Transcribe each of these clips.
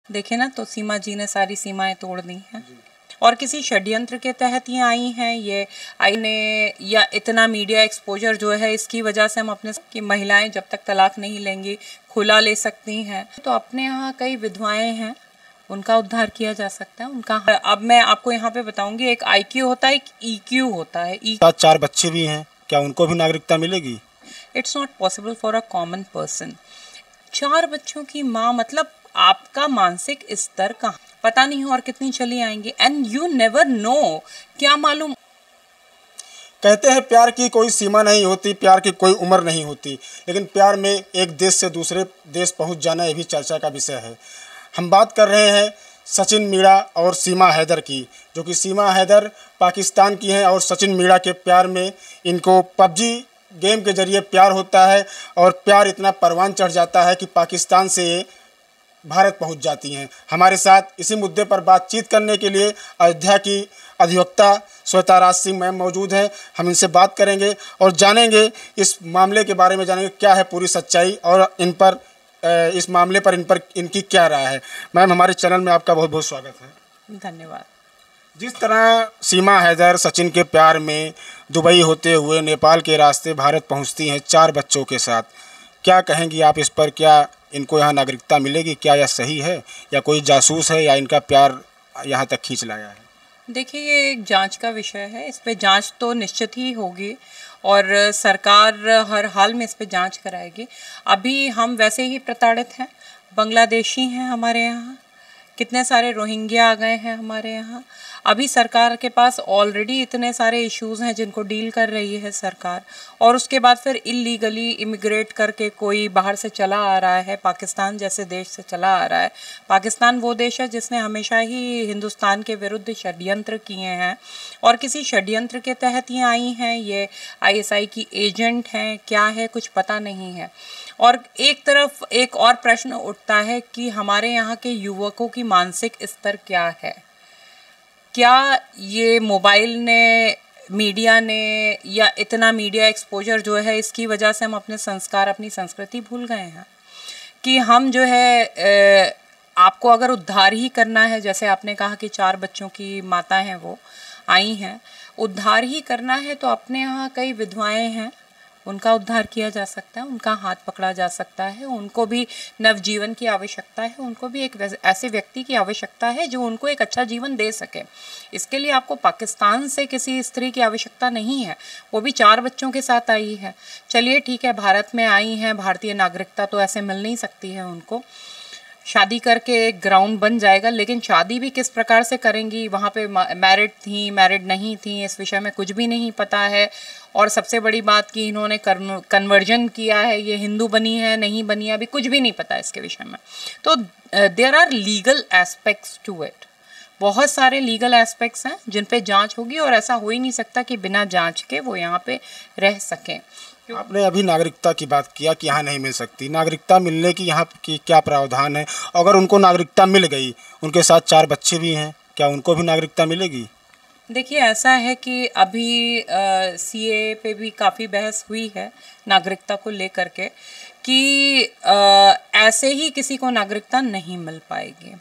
देखे ना, तो सीमा जी ने सारी सीमाएं तोड़ दी हैं और किसी षड्यंत्र के तहत ये आई हैं। ये आई ने या इतना मीडिया एक्सपोजर जो है, इसकी वजह से हम अपने कि महिलाएं जब तक तलाक नहीं लेंगी खुला ले सकती हैं। तो अपने यहाँ कई विधवाएं हैं, उनका उद्धार किया जा सकता है। उनका अब मैं आपको यहाँ पे बताऊंगी, एक IQ होता है, एक EQ होता है। 4 बच्चे भी हैं, क्या उनको भी नागरिकता मिलेगी? It's not possible for a common person. 4 बच्चों की माँ, मतलब आपका मानसिक स्तर कहाँ पता नहीं और कितनी चली आएंगी। एंड यू नेवर नो, क्या मालूम। कहते हैं प्यार की कोई सीमा नहीं होती, प्यार की कोई उम्र नहीं होती, लेकिन प्यार में एक देश से दूसरे देश पहुंच जाना ये भी चर्चा का विषय है। हम बात कर रहे हैं सचिन मीणा और सीमा हैदर की, जो कि सीमा हैदर पाकिस्तान की हैं और सचिन मीणा के प्यार में इनको PUBG गेम के ज़रिए प्यार होता है और प्यार इतना परवान चढ़ जाता है कि पाकिस्तान से भारत पहुंच जाती हैं। हमारे साथ इसी मुद्दे पर बातचीत करने के लिए अयोध्या की अधिवक्ता श्वेता राज सिंह मैम मौजूद हैं। हम इनसे बात करेंगे और जानेंगे इस मामले के बारे में, जानेंगे क्या है पूरी सच्चाई और इस मामले पर इनकी क्या राय है। मैम, हमारे चैनल में आपका बहुत बहुत स्वागत है। धन्यवाद। जिस तरह सीमा हैदर सचिन के प्यार में दुबई होते हुए नेपाल के रास्ते भारत पहुंचती हैं 4 बच्चों के साथ, क्या कहेंगी आप इस पर? क्या इनको यहाँ नागरिकता मिलेगी? क्या यह सही है या कोई जासूस है या इनका प्यार यहाँ तक खींच लाया है? देखिए, ये एक जांच का विषय है। इस पे जांच तो निश्चित ही होगी और सरकार हर हाल में इस पे जांच कराएगी। अभी हम वैसे ही प्रताड़ित हैं, बांग्लादेशी हैं हमारे यहाँ, कितने सारे रोहिंग्या आ गए हैं हमारे यहाँ। अभी सरकार के पास ऑलरेडी इतने सारे इश्यूज़ हैं जिनको डील कर रही है सरकार, और उसके बाद फिर इलीगली इमिग्रेट करके कोई बाहर से चला आ रहा है, पाकिस्तान जैसे देश से चला आ रहा है। पाकिस्तान वो देश है जिसने हमेशा ही हिंदुस्तान के विरुद्ध षड्यंत्र किए हैं और किसी षड्यंत्र के तहत ये आई हैं। ये ISI की एजेंट हैं, क्या है कुछ पता नहीं है। और एक तरफ एक और प्रश्न उठता है कि हमारे यहाँ के युवकों की मानसिक स्तर क्या है। क्या ये मोबाइल ने, मीडिया ने या इतना मीडिया एक्सपोजर जो है, इसकी वजह से हम अपने संस्कार, अपनी संस्कृति भूल गए हैं कि हम जो है आपको अगर उद्धार ही करना है, जैसे आपने कहा कि 4 बच्चों की माता हैं, वो आई हैं, उद्धार ही करना है तो अपने यहाँ कई विधवाएं हैं, उनका उद्धार किया जा सकता है, उनका हाथ पकड़ा जा सकता है। उनको भी नवजीवन की आवश्यकता है, उनको भी एक ऐसे व्यक्ति की आवश्यकता है जो उनको एक अच्छा जीवन दे सके। इसके लिए आपको पाकिस्तान से किसी स्त्री की आवश्यकता नहीं है, वो भी 4 बच्चों के साथ आई है। चलिए ठीक है, भारत में आई हैं, भारतीय नागरिकता तो ऐसे मिल नहीं सकती है उनको, शादी करके एक ग्राउंड बन जाएगा, लेकिन शादी भी किस प्रकार से करेंगी, वहाँ पे मैरिड थी, मैरिड नहीं थी, इस विषय में कुछ भी नहीं पता है। और सबसे बड़ी बात कि इन्होंने कन्वर्जन किया है, ये हिंदू बनी है नहीं बनी है, अभी कुछ भी नहीं पता इसके विषय में। तो there are legal aspects to it, बहुत सारे लीगल एस्पेक्ट्स हैं जिन पे जांच होगी और ऐसा हो ही नहीं सकता कि बिना जांच के वो यहाँ पे रह सकें। आपने अभी नागरिकता की बात किया कि यहाँ नहीं मिल सकती, नागरिकता मिलने की यहाँ की क्या प्रावधान है? अगर उनको नागरिकता मिल गई, उनके साथ 4 बच्चे भी हैं, क्या उनको भी नागरिकता मिलेगी? देखिए, ऐसा है कि अभी CAA पे भी काफ़ी बहस हुई है नागरिकता को लेकर के कि ऐसे ही किसी को नागरिकता नहीं मिल पाएगी।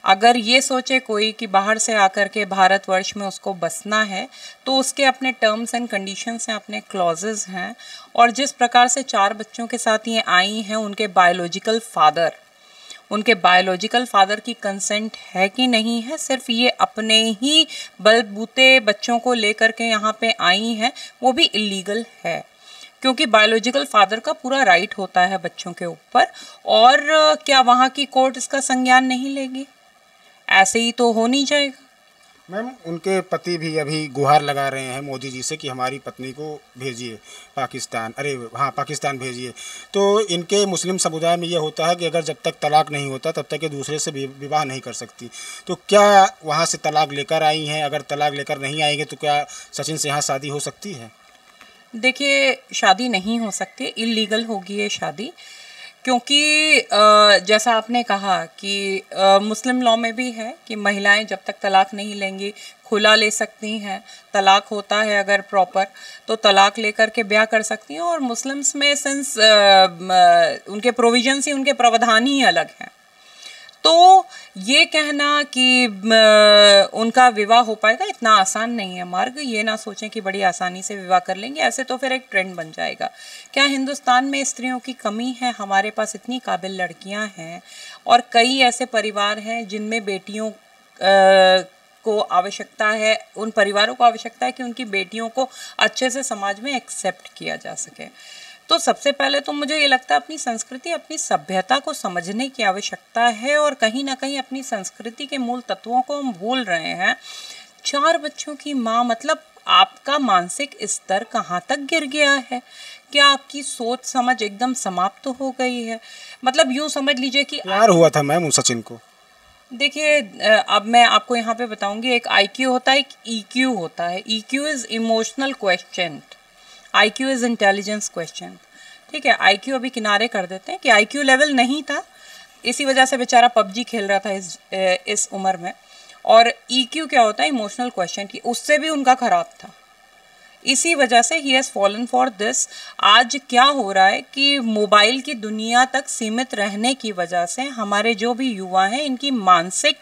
अगर ये सोचे कोई कि बाहर से आकर के भारतवर्ष में उसको बसना है, तो उसके अपने टर्म्स एंड कंडीशंस हैं, अपने क्लॉजेस हैं। और जिस प्रकार से 4 बच्चों के साथ ये आई हैं, उनके बायोलॉजिकल फादर की कंसेंट है कि नहीं है, सिर्फ ये अपने ही बलबूते बच्चों को लेकर के यहाँ पे आई हैं, वो भी इलीगल है, क्योंकि बायोलॉजिकल फादर का पूरा राइट होता है बच्चों के ऊपर। और क्या वहाँ की कोर्ट इसका संज्ञान नहीं लेगी? ऐसे ही तो हो नहीं जाएगा। मैम, उनके पति भी अभी गुहार लगा रहे हैं मोदी जी से कि हमारी पत्नी को भेजिए पाकिस्तान, पाकिस्तान भेजिए। तो इनके मुस्लिम समुदाय में ये होता है कि अगर जब तक तलाक नहीं होता तब तक ये दूसरे से विवाह नहीं कर सकती। तो क्या वहाँ से तलाक लेकर आई हैं? अगर तलाक लेकर नहीं आएंगे तो क्या सचिन से यहाँ शादी हो सकती है? देखिए, शादी नहीं हो सकती, इलीगल होगी ये शादी, क्योंकि जैसा आपने कहा कि मुस्लिम लॉ में भी है कि महिलाएं जब तक तलाक नहीं लेंगी खुला ले सकती हैं। तलाक होता है अगर प्रॉपर, तो तलाक लेकर के ब्याह कर सकती हैं। और मुस्लिम्स में सिंस उनके प्रोविजंस ही, उनके प्रावधान ही अलग हैं, तो ये कहना कि उनका विवाह हो पाएगा, इतना आसान नहीं है मार्ग। ये ना सोचें कि बड़ी आसानी से विवाह कर लेंगे, ऐसे तो फिर एक ट्रेंड बन जाएगा। क्या हिंदुस्तान में स्त्रियों की कमी है? हमारे पास इतनी काबिल लड़कियां हैं और कई ऐसे परिवार हैं जिनमें बेटियों को आवश्यकता है, उन परिवारों को आवश्यकता है कि उनकी बेटियों को अच्छे से समाज में एक्सेप्ट किया जा सके। तो सबसे पहले तो मुझे ये लगता है अपनी संस्कृति, अपनी सभ्यता को समझने की आवश्यकता है और कहीं ना कहीं अपनी संस्कृति के मूल तत्वों को हम भूल रहे हैं। 4 बच्चों की माँ, मतलब आपका मानसिक स्तर कहाँ तक गिर गया है? क्या आपकी सोच समझ एकदम समाप्त हो गई है? मतलब यूँ समझ लीजिए कि प्यार हुआ था मैम सचिन को। देखिए, अब मैं आपको यहाँ पे बताऊंगी, एक IQ होता है, एक EQ होता है। EQ is emotional question, IQ is intelligence question. ठीक है, IQ अभी किनारे कर देते हैं कि IQ लेवल नहीं था, इसी वजह से बेचारा PUBG खेल रहा था इस उम्र में। और EQ क्या होता है? इमोशनल क्वेश्चन की, उससे भी उनका खराब था। इसी वजह से he has fallen for this. आज क्या हो रहा है कि मोबाइल की दुनिया तक सीमित रहने की वजह से हमारे जो भी युवा हैं, इनकी मानसिक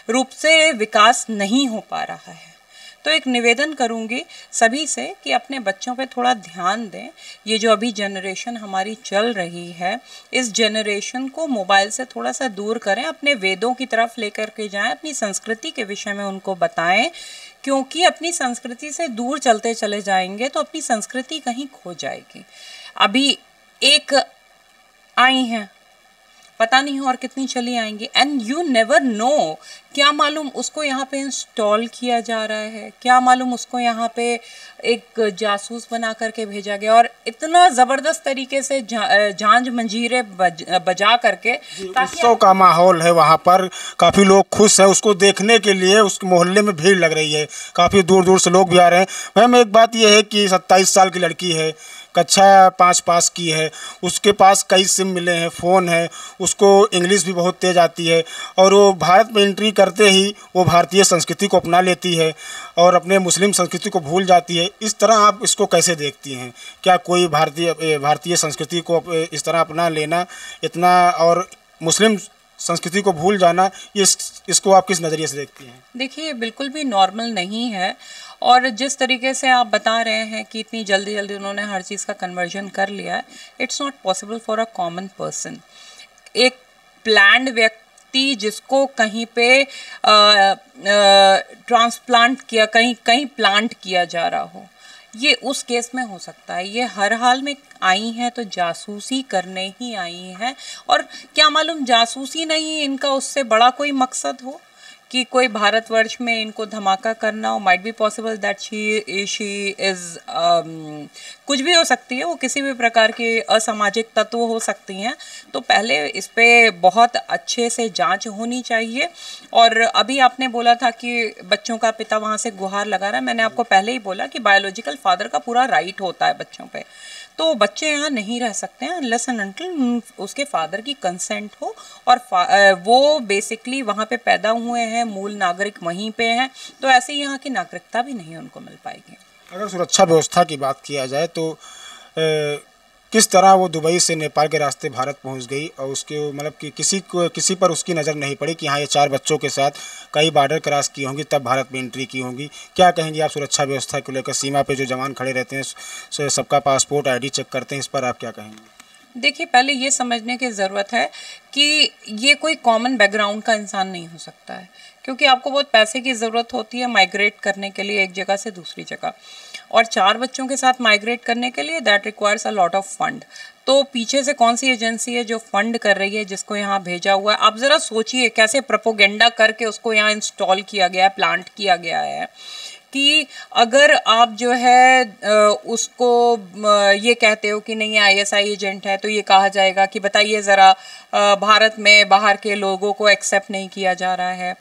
रूप से विकास नहीं हो पा रहा है। तो एक निवेदन करूंगी सभी से कि अपने बच्चों पे थोड़ा ध्यान दें। ये जो अभी जनरेशन हमारी चल रही है, इस जनरेशन को मोबाइल से थोड़ा सा दूर करें, अपने वेदों की तरफ लेकर के जाएं, अपनी संस्कृति के विषय में उनको बताएं, क्योंकि अपनी संस्कृति से दूर चलते चले जाएंगे तो अपनी संस्कृति कहीं खो जाएगी। अभी एक आई हैं, पता नहीं और कितनी चली आएंगी, एंड यू नेवर नो, क्या मालूम उसको यहाँ पे इंस्टॉल किया जा रहा है, क्या मालूम उसको यहाँ पे एक जासूस बना करके भेजा गया और इतना ज़बरदस्त तरीके से झांझ मंजीरे बजा करके। उत्सव का माहौल है वहाँ पर, काफ़ी लोग खुश हैं उसको देखने के लिए, उस मोहल्ले में भीड़ लग रही है, काफ़ी दूर दूर से लोग भी आ रहे हैं। मैम एक बात यह है कि 27 साल की लड़की है, कक्षा 5 पास की है, उसके पास कई सिम मिले हैं, फ़ोन है, उसको इंग्लिश भी बहुत तेज़ आती है और वो भारत में एंट्री करते ही वो भारतीय संस्कृति को अपना लेती है और अपने मुस्लिम संस्कृति को भूल जाती है। इस तरह आप इसको कैसे देखती हैं? क्या कोई भारतीय संस्कृति को इस तरह अपना लेना इतना और मुस्लिम संस्कृति को भूल जाना, इसको आप किस नज़रिए से देखती हैं? देखिए, बिल्कुल भी नॉर्मल नहीं है। और जिस तरीके से आप बता रहे हैं कि इतनी जल्दी जल्दी उन्होंने हर चीज़ का कन्वर्जन कर लिया है, it's not possible for a common person. एक प्लान्ड व्यक्ति जिसको कहीं पे ट्रांसप्लांट किया, कहीं प्लांट किया जा रहा हो, ये उस केस में हो सकता है। ये हर हाल में आई हैं तो जासूसी करने ही आई हैं, और क्या मालूम जासूसी नहीं, इनका उससे बड़ा कोई मकसद हो कि कोई भारतवर्ष में इनको धमाका करना हो। Might be possible that she is कुछ भी हो सकती है, वो किसी भी प्रकार के असामाजिक तत्व हो सकती हैं। तो पहले इस पे बहुत अच्छे से जांच होनी चाहिए। और अभी आपने बोला था कि बच्चों का पिता वहाँ से गुहार लगा रहा है, मैंने आपको पहले ही बोला कि बायोलॉजिकल फादर का पूरा राइट होता है बच्चों पे, तो बच्चे यहाँ नहीं रह सकते हैं अनलेस एंड अनटिल उसके फादर की कंसेंट हो, और वो बेसिकली वहाँ पे पैदा हुए हैं, मूल नागरिक वहीं पे हैं, तो ऐसे ही यहाँ की नागरिकता भी नहीं उनको मिल पाएगी। अगर सुरक्षा व्यवस्था की बात किया जाए तो किस तरह वो दुबई से नेपाल के रास्ते भारत पहुंच गई और उसके मतलब कि किसी पर उसकी नज़र नहीं पड़ी कि हाँ ये 4 बच्चों के साथ कई बॉर्डर क्रॉस की होंगी तब भारत में एंट्री की होंगी? क्या कहेंगे आप सुरक्षा व्यवस्था को लेकर? सीमा पे जो जवान खड़े रहते हैं, सबका पासपोर्ट ID चेक करते हैं, इस पर आप क्या कहेंगे? देखिए, पहले ये समझने की ज़रूरत है कि ये कोई कॉमन बैकग्राउंड का इंसान नहीं हो सकता है, क्योंकि आपको बहुत पैसे की ज़रूरत होती है माइग्रेट करने के लिए एक जगह से दूसरी जगह, और 4 बच्चों के साथ माइग्रेट करने के लिए that requires a lot of fund. तो पीछे से कौन सी एजेंसी है जो फंड कर रही है, जिसको यहाँ भेजा हुआ है? आप ज़रा सोचिए कैसे प्रोपोगेंडा करके उसको यहाँ इंस्टॉल किया गया है, प्लांट किया गया है कि अगर आप जो है उसको ये कहते हो कि नहीं ISI एजेंट है, तो ये कहा जाएगा कि बताइए ज़रा भारत में बाहर के लोगों को एक्सेप्ट नहीं किया जा रहा है।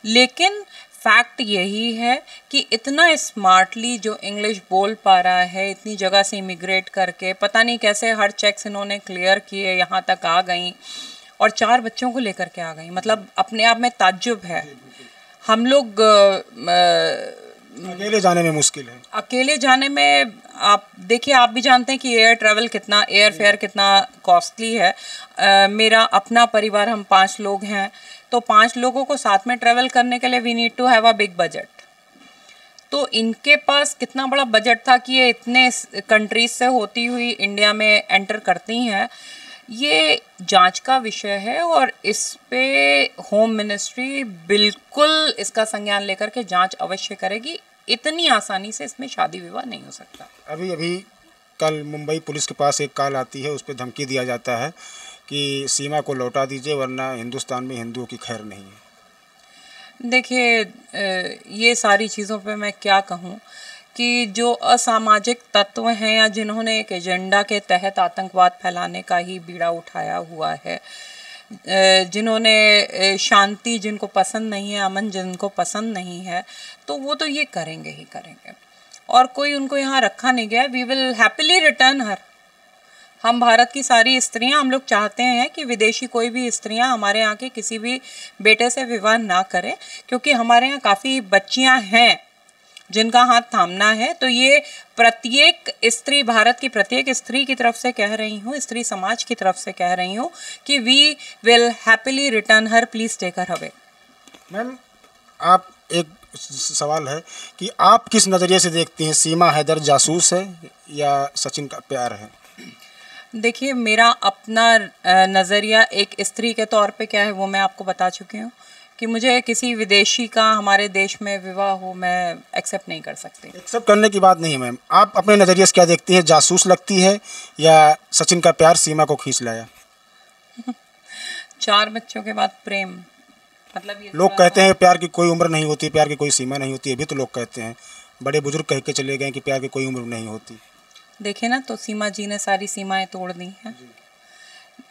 लेकिन फैक्ट यही है कि इतना स्मार्टली जो इंग्लिश बोल पा रहा है, इतनी जगह से इमिग्रेट करके, पता नहीं कैसे हर चेक्स इन्होंने क्लियर किए, यहाँ तक आ गई और 4 बच्चों को लेकर के आ गई। मतलब अपने आप में ताज्जुब है। हम लोग अकेले जाने में मुश्किल है। अकेले जाने में आप देखिए, आप भी जानते हैं कि एयर ट्रैवल कितना, एयर फेयर कितना कॉस्टली है। मेरा अपना परिवार, हम 5 लोग हैं, तो 5 लोगों को साथ में ट्रैवल करने के लिए we need to have a big budget. तो इनके पास कितना बड़ा बजट था कि ये इतने कंट्रीज से होती हुई इंडिया में एंटर करती हैं, ये जांच का विषय है और इस पे होम मिनिस्ट्री बिल्कुल इसका संज्ञान लेकर के जांच अवश्य करेगी। इतनी आसानी से इसमें शादी विवाह नहीं हो सकता। अभी अभी कल मुंबई पुलिस के पास एक कॉल आती है, उस पर धमकी दिया जाता है कि सीमा को लौटा दीजिए वरना हिंदुस्तान में हिंदुओं की खैर नहीं है। देखिए, ये सारी चीज़ों पे मैं क्या कहूँ कि जो असामाजिक तत्व हैं या जिन्होंने एक एजेंडा के तहत आतंकवाद फैलाने का ही बीड़ा उठाया हुआ है, जिन्होंने शांति जिनको पसंद नहीं है, अमन जिनको पसंद नहीं है, तो वो तो ये करेंगे ही करेंगे और कोई उनको यहाँ रखा नहीं गया। वी विल हैप्पीली रिटर्न हर। हम भारत की सारी स्त्रियां, हम लोग चाहते हैं कि विदेशी कोई भी स्त्रियां हमारे यहाँ के किसी भी बेटे से विवाह ना करें, क्योंकि हमारे यहाँ काफ़ी बच्चियां हैं जिनका हाथ थामना है। तो ये प्रत्येक स्त्री, भारत की प्रत्येक स्त्री की तरफ से कह रही हूँ, स्त्री समाज की तरफ से कह रही हूँ कि we will happily return her, please take her away. Ma'am, आप एक सवाल है कि आप किस नज़रिए से देखती हैं, सीमा हैदर जासूस है या सचिन का प्यार है? देखिए, मेरा अपना नज़रिया एक स्त्री के तौर पे क्या है वो मैं आपको बता चुकी हूँ कि मुझे किसी विदेशी का हमारे देश में विवाह हो मैं एक्सेप्ट नहीं कर सकती। एक्सेप्ट करने की बात नहीं है मैम, आप अपने नज़रिए से क्या देखती हैं, जासूस लगती है या सचिन का प्यार सीमा को खींच लाया? 4 बच्चों के बाद प्रेम, मतलब ये लोग कहते हैं प्यार की कोई उम्र नहीं होती, प्यार की कोई सीमा नहीं होती, अभी तो लोग कहते हैं, बड़े बुजुर्ग कह के चले गए कि प्यार की कोई उम्र नहीं होती। देखे ना, तो सीमा जी ने सारी सीमाएं तोड़ दी हैं।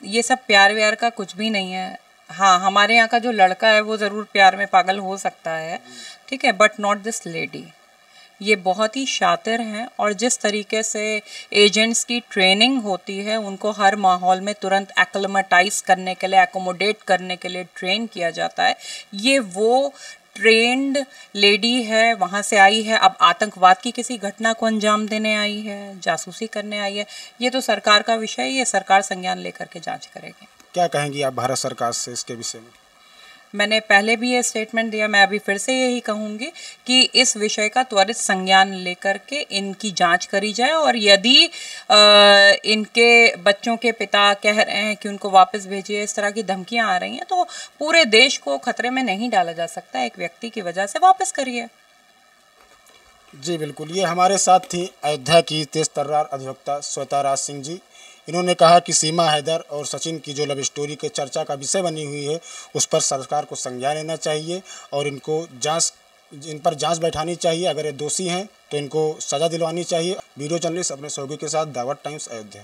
ये सब प्यार व्यार का कुछ भी नहीं है। हाँ, हमारे यहाँ का जो लड़का है वो ज़रूर प्यार में पागल हो सकता है, ठीक है, बट नॉट दिस लेडी। ये बहुत ही शातिर हैं और जिस तरीके से एजेंट्स की ट्रेनिंग होती है, उनको हर माहौल में तुरंत एक्लिमेटाइज करने के लिए, एकोमोडेट करने के लिए ट्रेन किया जाता है, ये वो ट्रेंड लेडी है, वहाँ से आई है, अब आतंकवाद की किसी घटना को अंजाम देने आई है, जासूसी करने आई है। ये तो सरकार का विषय है, ये सरकार संज्ञान लेकर के जांच करेगी। क्या कहेंगी आप भारत सरकार से इसके विषय में? मैंने पहले भी ये स्टेटमेंट दिया, मैं अभी फिर से यही कहूँगी कि इस विषय का त्वरित संज्ञान लेकर के इनकी जांच करी जाए और यदि इनके बच्चों के पिता कह रहे हैं कि उनको वापस भेजिए, इस तरह की धमकियां आ रही हैं, तो पूरे देश को खतरे में नहीं डाला जा सकता। एक व्यक्ति की वजह से वापस करिए। जी बिल्कुल, ये हमारे साथ थी अयोध्या की तेज तर्रार अधिवक्ता श्वेता राज सिंह जी। इन्होंने कहा कि सीमा हैदर और सचिन की जो लव स्टोरी के चर्चा का विषय बनी हुई है, उस पर सरकार को संज्ञान लेना चाहिए और इन पर जांच बैठानी चाहिए। अगर ये दोषी हैं तो इनको सज़ा दिलवानी चाहिए। वीडियो जर्नलिस्ट अपने सहयोगी के साथ दावत टाइम्स, अयोध्या।